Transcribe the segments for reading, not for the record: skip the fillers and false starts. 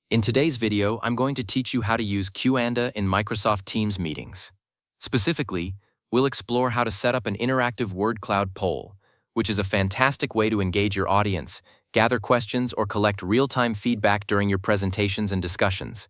In today's video, I'm going to teach you how to use Q&A in Microsoft Teams meetings. Specifically, we'll explore how to set up an interactive word cloud poll, which is a fantastic way to engage your audience, gather questions, or collect real-time feedback during your presentations and discussions.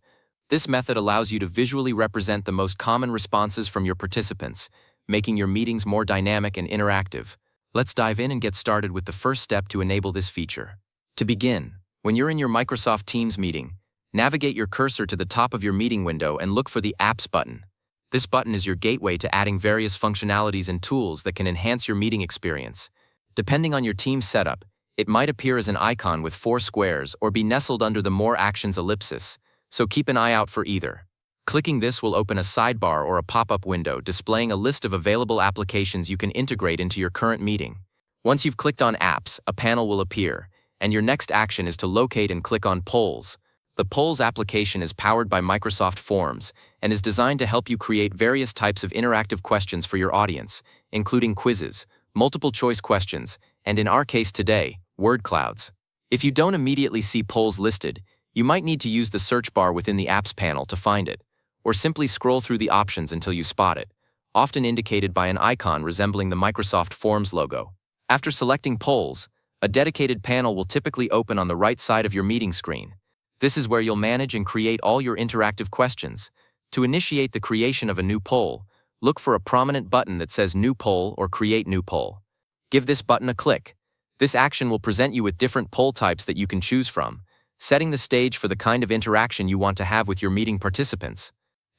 This method allows you to visually represent the most common responses from your participants, making your meetings more dynamic and interactive. Let's dive in and get started with the first step to enable this feature. To begin, when you're in your Microsoft Teams meeting, navigate your cursor to the top of your meeting window and look for the Apps button. This button is your gateway to adding various functionalities and tools that can enhance your meeting experience. Depending on your team setup, it might appear as an icon with 4 squares or be nestled under the More Actions ellipsis, so keep an eye out for either. Clicking this will open a sidebar or a pop-up window displaying a list of available applications you can integrate into your current meeting. Once you've clicked on Apps, a panel will appear, and your next action is to locate and click on Polls. The Polls application is powered by Microsoft Forms and is designed to help you create various types of interactive questions for your audience, including quizzes, multiple-choice questions, and in our case today, word clouds. If you don't immediately see polls listed, you might need to use the search bar within the Apps panel to find it, or simply scroll through the options until you spot it, often indicated by an icon resembling the Microsoft Forms logo. After selecting Polls, a dedicated panel will typically open on the right side of your meeting screen. This is where you'll manage and create all your interactive questions. To initiate the creation of a new poll, look for a prominent button that says New Poll or Create New Poll. Give this button a click. This action will present you with different poll types that you can choose from, setting the stage for the kind of interaction you want to have with your meeting participants.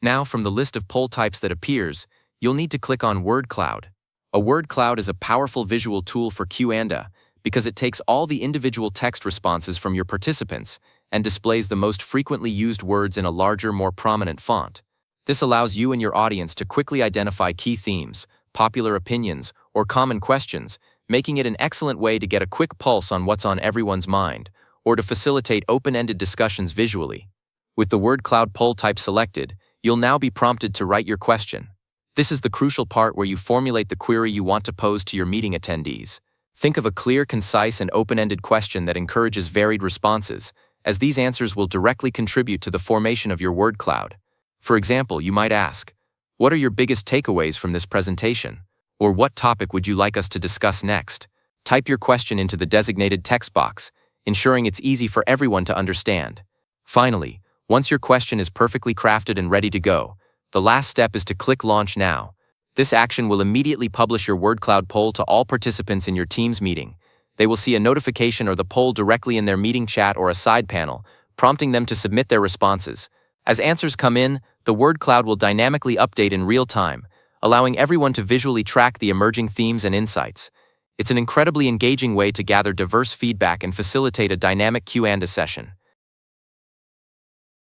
Now, from the list of poll types that appears, you'll need to click on Word Cloud. A word cloud is a powerful visual tool for Q&A because it takes all the individual text responses from your participants and displays the most frequently used words in a larger, more prominent font. This allows you and your audience to quickly identify key themes, popular opinions, or common questions, making it an excellent way to get a quick pulse on what's on everyone's mind, or to facilitate open-ended discussions visually. With the word cloud poll type selected, you'll now be prompted to write your question. This is the crucial part where you formulate the query you want to pose to your meeting attendees. Think of a clear, concise, and open-ended question that encourages varied responses, as these answers will directly contribute to the formation of your word cloud. For example, you might ask, "What are your biggest takeaways from this presentation?" Or "What topic would you like us to discuss next?" Type your question into the designated text box, ensuring it's easy for everyone to understand. Finally, once your question is perfectly crafted and ready to go, the last step is to click Launch Now. This action will immediately publish your word cloud poll to all participants in your Teams meeting. They will see a notification or the poll directly in their meeting chat or a side panel, prompting them to submit their responses. As answers come in, the word cloud will dynamically update in real time, allowing everyone to visually track the emerging themes and insights. It's an incredibly engaging way to gather diverse feedback and facilitate a dynamic Q&A session.